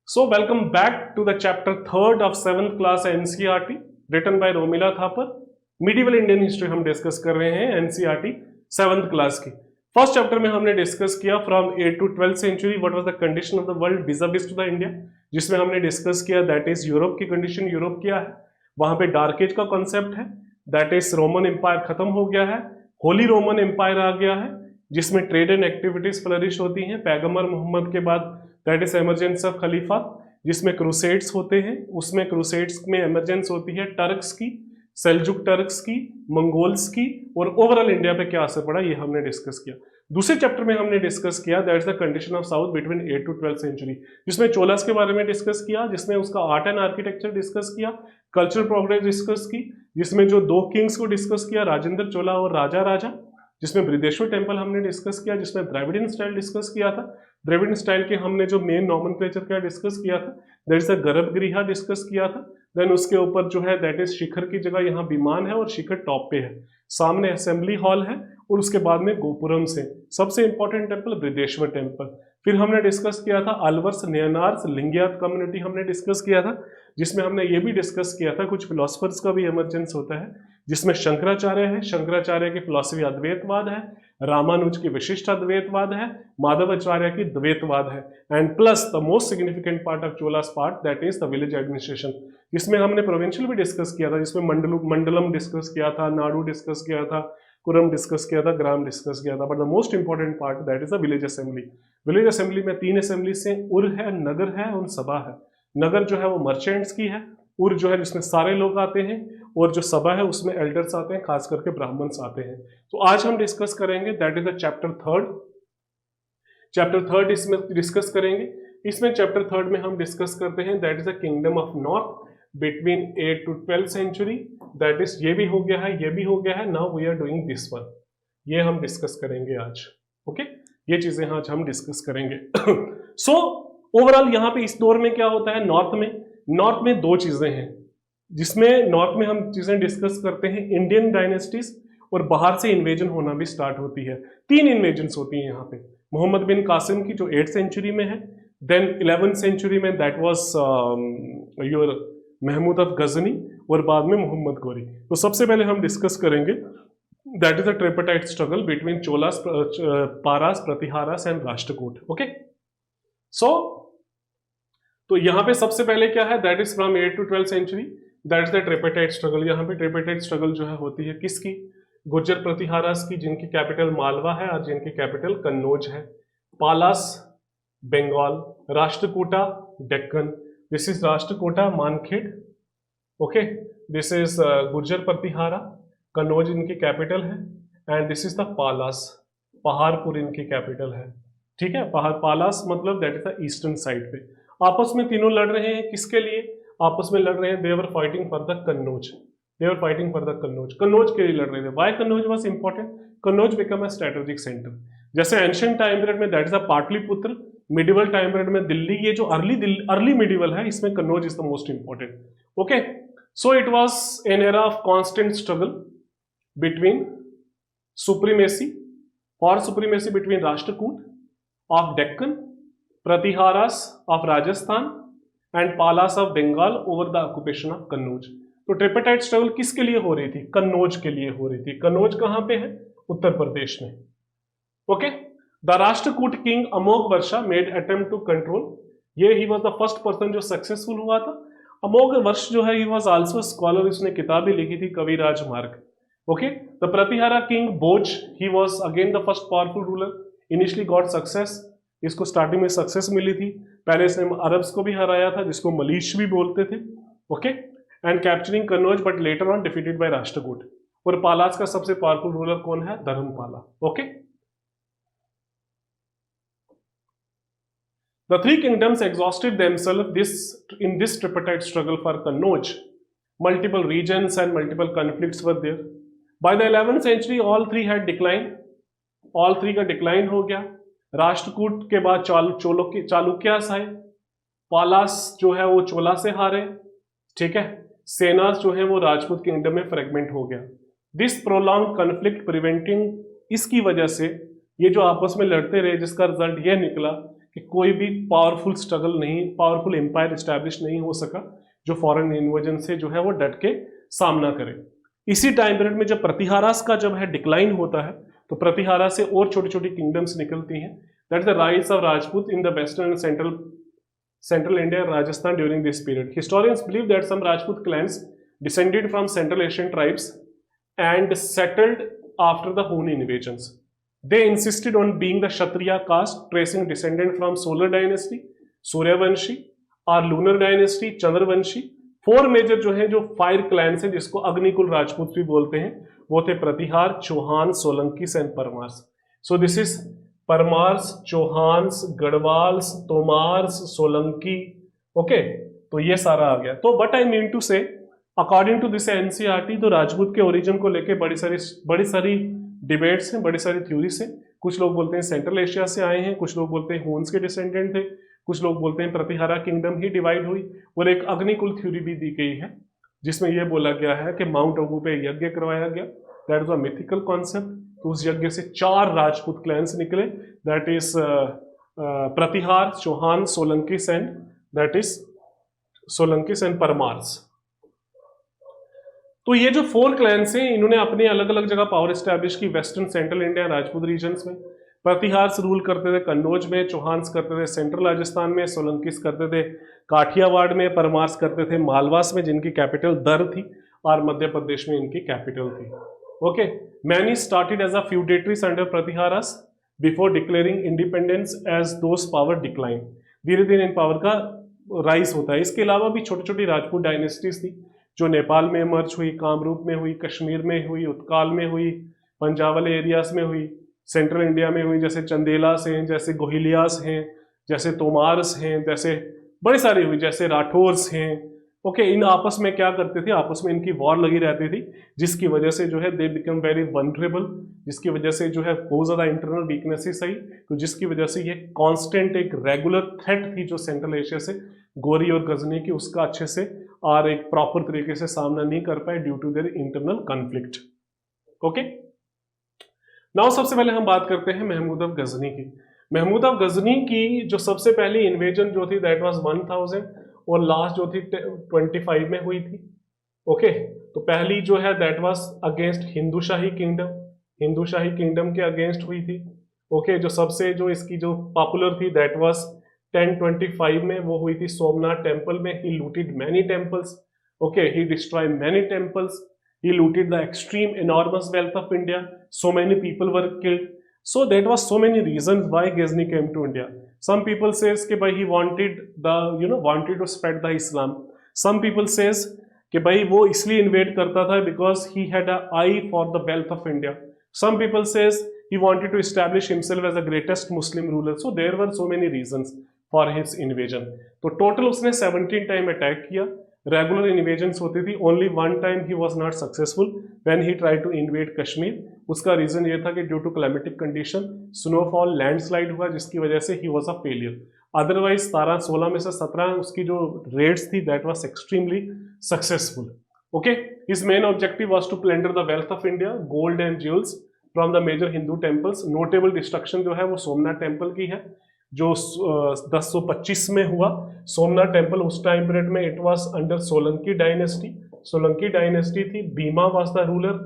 So welcome back to the chapter 3rd of 7th class NCERT written by Romila Thapar. Medieval Indian history हम discuss कर रहे हैं NCERT 7th class की। First chapter में हमने discuss किया from 8th to 12th century what was the condition of the world vis-a-vis to the India, जिसमें हमने डिस्कस किया दैट इज यूरोप की कंडीशन। यूरोप क्या है, वहां पे डार्क एज का कॉन्सेप्ट है, दैट इज रोमन एम्पायर खत्म हो गया है, होली रोमन एम्पायर आ गया है जिसमें ट्रेड एंड एक्टिविटीज फ्लरिश होती हैं। पैगंबर मोहम्मद के बाद दैट इज एमरजेंस ऑफ खलीफा, जिसमें क्रूसेड्स होते हैं। उसमें क्रूसेड्स में एमरजेंस होती है टर्क्स की, सेल्जुक टर्क्स की, मंगोल्स की, और ओवरऑल इंडिया पे क्या असर पड़ा ये हमने डिस्कस किया। दूसरे चैप्टर में हमने डिस्कस किया that is the condition of south between 8th to 12th century, जिसमें चोलास के बारे में डिस्कस किया, जिसमें उसका आर्ट एंड आर्किटेक्चर डिस्कस किया, कल्चरल प्रोग्रेस डिस्कस की, जिसमें जो दो किंग्स को डिस्कस किया, राजेंद्र चोला और राजा राजा, जिसमें बृहदेश्वर टेम्पल हमने डिस्कस किया, जिसमें द्रविडियन स्टाइल डिस्कस किया था। द्रविडियन स्टाइल के हमने जो मेन नॉमेनक्लेचर क्या डिस्कस किया था, दैट इज द गर्भगृह डिस्कस किया था। देन उसके ऊपर जो है दैट इज शिखर की जगह यहाँ विमान है और शिखर टॉप पे है, सामने असेंबली हॉल है, और उसके बाद में गोपुरम से सबसे इंपॉर्टेंट टेम्पल बृहदेश्वर टेम्पल। फिर हमने डिस्कस किया था अलवर्स, नयनार्स, लिंगियात कम्युनिटी हमने डिस्कस किया था, जिसमें हमने ये भी डिस्कस किया था कुछ फिलोसफर्स का भी एमरजेंस होता है, जिसमें शंकराचार्य है, शंकराचार्य की फिलॉसफी अद्वैतवाद है, रामानुज की विशिष्ट अद्वैतवाद है, माधवाचार्य की द्वैतवाद है, and plus the most significant part of Cholas part that is the village administration, जिसमें हमने प्रोविंशियल भी डिस्कस किया था, जिसमें मंडलम डिस्कस किया था, नाडू डिस्कस किया था, कुरम डिस्कस किया था, ग्राम डिस्कस किया था, but the most important part that is the village assembly. Village assembly में तीन असेंबली से उर है, नगर है और सभा है। नगर जो है वो मर्चेंट्स की है, उर जो है जिसमें सारे लोग आते हैं, और जो सभा है उसमें एल्डर्स आते हैं, खास करके ब्राह्मण्स आते हैं। तो आज हम डिस्कस करेंगे that is the chapter third इसमें डिस्कस करेंगे। इसमें चैप्टर थर्ड में हम डिस्कस करते हैं that is the kingdom of north between 8th to 12th century, that is ये भी हो गया है, ये भी हो गया है, now we are doing this one, ये हम डिस्कस करेंगे आज। ओके ये चीजें आज हम डिस्कस करेंगे। सो ओवरऑल यहाँ पे इस दौर में क्या होता है, नॉर्थ में दो चीजें हैं, जिसमें नॉर्थ में हम चीजें डिस्कस करते हैं, इंडियन डायनेस्टीज, और बाहर से इन्वेजन होना भी स्टार्ट होती है। तीन इन्वेजन होती हैं यहाँ पे, मोहम्मद बिन कासिम की जो 8th सेंचुरी में है, देन 11th सेंचुरी में that was your Mahmud of Ghazni, और बाद में मोहम्मद गौरी। तो सबसे पहले हम डिस्कस करेंगे that is the tripartite struggle between Cholas, Palas, Pratiharas and Rashtrakuta. Okay so तो यहाँ पे सबसे पहले क्या है, that is from 8th to 12th century, that is the tripartite struggle. यहाँ पे ट्रिपाटाइट स्ट्रगल जो है होती है किसकी, गुर्जर प्रतिहारास की, जिनकी कैपिटल मालवा है और जिनकी कैपिटल कन्नौज है, Palas Bengal, Rashtrakuta Deccan, this is Rashtrakuta Manyakhet, okay this is Gurjara Pratihara, Kannauj इनकी कैपिटल है, and this is the Palas, Paharpur इनकी कैपिटल है। ठीक है, पालास मतलब that is the eastern side पे। आपस में तीनों लड़ रहे हैं, किसके लिए आपस में लड़ रहे हैं, they were fighting for the Kannauj, they were fighting for the Kannauj, Kannauj के लिए लड़ रहे थे। Why Kannauj was important, Kannauj become a strategic centre, जैसे एंशिएंट टाइम पीरियड में that is the Pataliputra, medieval time period में दिल्ली, ये जो अर्ली मिडिवल है इसमें Kannauj is the most important. Okay so it was an era of constant struggle between supremacy, for supremacy between Rashtrakuta of Deccan, Pratiharas of Rajasthan and Palas of Bengal over the occupation of Kannauj. तो tripartite struggle किसके लिए हो रही थी, कन्नौज के लिए हो रही थी। कन्नौज कहां पे है, उत्तर प्रदेश में। Okay the Rashtrakuta king Amoghavarsha made attempt to control, ये ही वाज द फर्स्ट पर्सन जो सक्सेसफुल हुआ था। अमोघ वर्ष जो है ही वाज आल्सो स्कॉलर, इसने किताबें लिखी थी, कविराज मार्ग। Okay the Pratihara king Bhoj, he was again the first powerful ruler, initially got success, इसको स्टार्टिंग में सक्सेस मिली थी, पहले इसने अरब्स को भी हराया था जिसको मलीश भी बोलते थे। Okay and capturing Kannauj but later on defeated by Rashtrakuta. और पालास का सबसे पावरफुल रूलर कौन है, Dharmapala. Okay the three kingdoms exhausted themselves in this tripartite struggle for Kannauj. Multiple regions and multiple conflicts were there. By the 11th century, all three had declined. All three का decline हो गया। राष्ट्रकूट के बाद चालुक्यास आए, पालास जो है वो चोला से हारे, ठीक है, सेनास जो है वो राजपूत किंगडम में फ्रेगमेंट हो गया। दिस प्रोलॉन्ग कन्फ्लिक्ट प्रिवेंटिंग, इसकी वजह से ये जो आपस में लड़ते रहे, जिसका रिजल्ट ये निकला कि कोई भी पावरफुल स्ट्रगल नहीं, पावरफुल एम्पायर एस्टैब्लिश नहीं हो सका जो फॉरेन इन्वेजन से जो है वो डट के सामना करे। इसी टाइम पीरियड में जब प्रतिहारास का जब है डिक्लाइन होता है तो प्रतिहारा से और छोटी छोटी किंगडम्स निकलती हैं। That is the rise of Rajput in the western and central India and Rajasthan during this period. Historians believe that some Rajput clans descended from Central Asian tribes and settled after the Hun invasions. They insisted on being the Kshatriya caste, tracing descendant from Solar dynasty, Suryavanshi और lunar dynasty, Chandravanshi. 4 major जो है, जो 5 clans हैं जिसको अग्निकुल राजपूत भी बोलते हैं, वो थे Pratihara, Chauhan, Solankis and Parmars. So this is Parmars, Chauhans, Garhwals, Tomars, Solanki. Okay, तो ये सारा आ गया। तो what I mean to say, according to this NCERT, तो राजपूत के ओरिजिन को लेके बड़ी सारी डिबेट्स हैं, बड़ी सारी थ्योरीज हैं। कुछ लोग बोलते हैं सेंट्रल एशिया से आए हैं, कुछ लोग बोलते हैं हून्स के डिसेंडेंट थे, कुछ लोग बोलते हैं प्रतिहारा किंगडम ही डिवाइड हुई, और एक अग्निकुल थ्योरी भी दी गई है जिसमें यह बोला गया है कि माउंट आबू पे यज्ञ करवाया गया। That is a mythical concept. तो उस यज्ञ से 4 राजपूत क्लैंस निकले, that is Pratihara, Chauhan, Solankis and that is Solankis and Parmars. तो ये जो 4 क्लैंस हैं, इन्होंने अपनी अलग अलग जगह पावर एस्टैब्लिश की, western central India Rajput regions में। प्रतिहार्स रूल करते थे कन्नौज में, चौहान्स करते थे सेंट्रल राजस्थान में, सोलंकीस करते थे काठियावाड़ में, परमार्स करते थे मालवास में जिनकी कैपिटल दर थी, और मध्य प्रदेश में इनकी कैपिटल थी। Okay, many started as a feudatories under Pratiharas before declaring independence as those power decline. धीरे धीरे इन पावर का राइज होता है। इसके अलावा भी छोटी छोटी राजपूत डायनेस्टीज थी जो नेपाल में मर्ज हुई, कामरूप में हुई, कश्मीर में हुई, उत्काल में हुई, पंजाब वाले एरियाज में हुई, सेंट्रल इंडिया में हुई, जैसे चंदेलास हैं, जैसे गोहिलियास हैं, जैसे तोमार्स हैं, जैसे बड़ी सारी हुई, जैसे राठौर्स हैं। ओके, इन आपस में क्या करते थे, आपस में इनकी वॉर लगी रहती थी, जिसकी वजह से जो है दे बिकम वेरी वनरेबल, जिसकी वजह से जो है बहुत ज़्यादा इंटरनल वीकनेसेस आई, तो जिसकी वजह से ये कांस्टेंट एक रेगुलर थ्रेट थी जो सेंट्रल एशिया से गोरी और गजनी की, उसका अच्छे से और एक प्रॉपर तरीके से सामना नहीं कर पाए due to their internal conflict. Okay, now सबसे पहले हम बात करते हैं महमूद ऑफ गजनी की। महमूद ऑफ गजनी की जो सबसे पहली इन्वेजन जो थी दैट वाज 1000, और लास्ट जो थी 25 में हुई थी। ओके, तो पहली जो है that was against Hindu shahi kingdom, Hindu shahi kingdom के अगेंस्ट हुई थी। ओके, जो सबसे जो इसकी जो पॉपुलर थी दैट वाज 1025 में, वो हुई थी सोमनाथ टेम्पल में। He looted many temples, okay, he destroyed many temples, he looted the extreme enormous wealth of India, so many people were killed. So that was so many reasons why Ghazni came to India. Some people says कि भाई he wanted wanted to spread the Islam. Some people says कि भाई वो इसलिए InvIT करता था because he had an eye for the wealth of India. Some people says he wanted to establish himself as the greatest Muslim ruler. So there were so many reasons for his invasion. तो total उसने 17 time attack किया। Regular invasions होती थी, only 1 time ही was not successful when he try to invade Kashmir. उसका reason ये था कि due to climatic condition, snowfall, landslide हुआ, जिसकी वजह से ही वॉज अ फेलियर। अदरवाइज 16 में से 17 उसकी जो रेट्स थी that was extremely successful. Okay, his main objective was to plunder the wealth of India, gold and jewels from the major Hindu temples. Notable destruction जो है वो सोमनाथ टेम्पल की है जो 1025 में हुआ। सोमनाथ टेम्पल उस टाइम पीरियड में it was under Solanki dynasty. Solanki dynasty थी, Bhima was the ruler,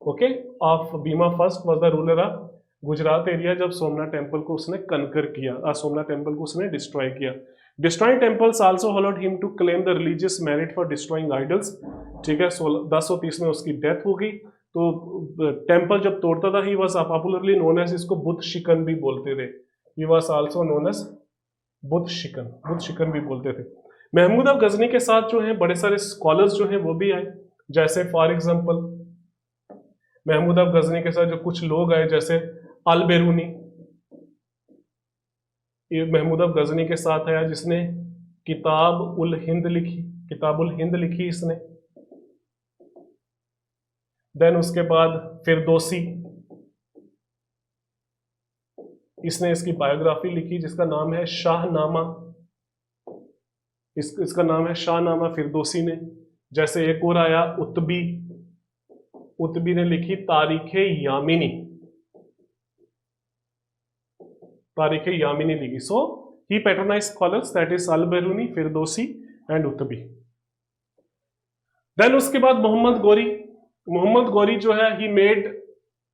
okay, of Bhima first was the ruler of Gujarat area. जब सोमनाथ टेम्पल को उसने कनकर किया, सोमनाथ टेम्पल को उसने डिस्ट्रॉय किया। Destroying temples also allowed him to claim the religious merit for destroying idols. ठीक है, 1030 में उसकी डेथ हो गई। तो टेम्पल जब तोड़ता था he was popularly known as, इसको बुद्ध शिकन भी बोलते थे। He was also known as Buddha शिकन भी बोलते थे। महमूद ऑफ गजनी के साथ जो है बड़े सारे स्कॉलर्स जो हैं वो भी आए, जैसे for example Mahmud of Ghazni के साथ जो कुछ लोग आए जैसे अल बेरूनी, ये महमूद ऑफ गजनी के साथ आया जिसने किताब उल हिंद लिखी इसने। देन उसके बाद फिरदौसी, इसने इसकी बायोग्राफी लिखी जिसका नाम है शाहनामा। इसका नाम है शाहनामा फिरदौसी ने। जैसे एक और आया उत्बी ने लिखी तारीखे यामिनी लिखी। सो He patronized scholars, that is Al-Biruni, Firdausi and Utbi. Then उसके बाद मोहम्मद गौरी जो है he made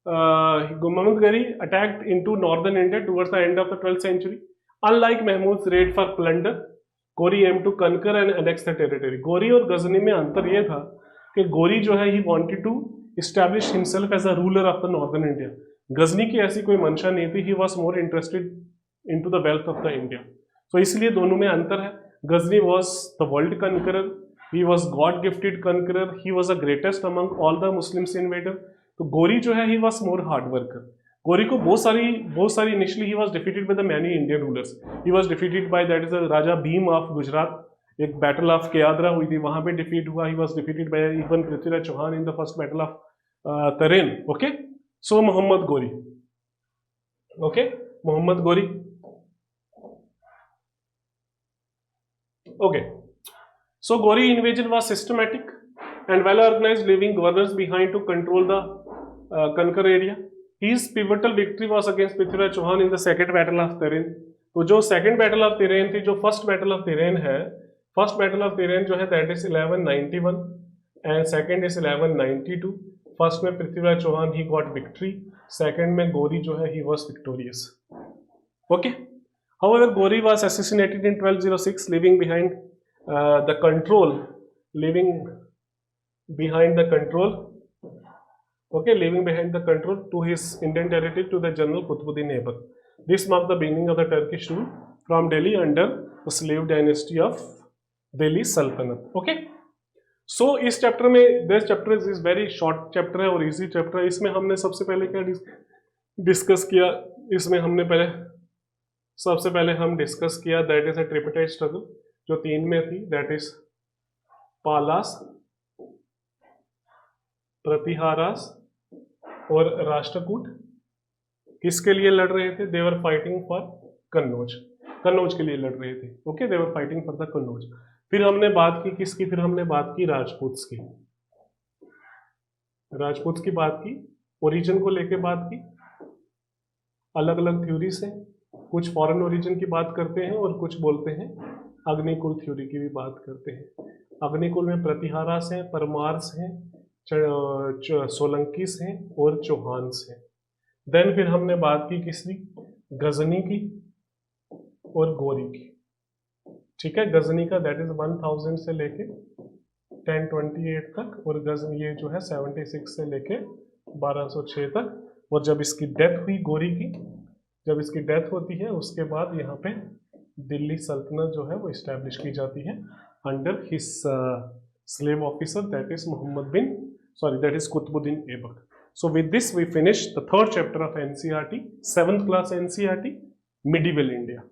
Muhammad Ghori attacked into northern India towards the end of the 12th century. Unlike Mahmud's raid for plunder, Ghori aimed to conquer and annex the territory. Ghori और गजनी में अंतर ये था कि Ghori जो है he wanted to establish himself as a ruler of the northern India. Ghazni की ऐसी कोई मंशा नहीं थी. He was more interested into the wealth of the India. So इसलिए दोनों में अंतर है. Ghazni was the world conqueror. He was God gifted conqueror. He was the greatest among all the Muslims invader. तो गोरी जो है he was more hard worker. गोरी को बहुत सारी initially he was defeated by the many Indian rulers. He was defeated by that is Raja Bhim of Gujarat. एक battle of केयाद्रा हुई थी, वहां पे डिफीट हुआ. He was defeated by even Prithviraj Chauhan in the first battle of Tarain. Okay, so Mohammad Ghori. Okay, Mohammad Ghori. Okay, so Ghori invasion was systematic and well organized, leaving governors behind to control the conquer area. His pivotal victory was against Prithviraj Chauhan in the second battle of Tarain. तो जो second battle of Tarain थी, जो first battle of Tarain है, first battle of Tarain जो है that is 1191 and second is 1192. First में Prithviraj Chauhan he got victory, second में Ghori जो है he was victorious. Okay. However, Ghori was assassinated in 1206, leaving behind the control to his Indian territory to the General Qutbuddin Aibak. This marked the beginning of the Turkish rule from Delhi under the slave dynasty of Delhi Sultanate. Okay, so इस chapter में this chapter is very short chapter है और easy chapter है. इसमें हमने सबसे पहले क्या डिस्कस किया? इसमें हमने सबसे पहले हम डिस्कस किया दैट इज अ ट्रिपिटाइड स्ट्रगल जो 3 में थी, दैट इज पालास, प्रतिहारास और राष्ट्रकूट. किसके लिए लड़ रहे थे? दे वर फाइटिंग फॉर कन्नौज के लिए लड़ रहे थे. Okay, they were fighting for the Kannauj. फिर हमने बात की किसकी? फिर हमने बात की राजपूत्स की. बात की, ओरिजिन को लेके बात की. अलग अलग थ्योरीज हैं, कुछ फॉरेन ओरिजिन की बात करते हैं और कुछ बोलते हैं अग्निकुल थ्योरी की भी बात करते हैं. अग्निकुल में प्रतिहारास हैं, परमार्स हैं, सोलंकीस हैं और चौहान्स हैं. देन फिर हमने बात की किसकी? गजनी की और गोरी की. ठीक है, गजनी का दैट इज 1000 से लेके 1028 तक और गजनी ये जो है 76 से लेके 1206 तक. और जब इसकी डेथ हुई गोरी की, जब इसकी डेथ होती है उसके बाद यहाँ पे दिल्ली सल्तनत जो है वो इस्टेब्लिश की जाती है under his slave officer, that is Qutbuddin Aibak. So with this we finish the third chapter of NCERT, 7th class NCERT, Medieval India.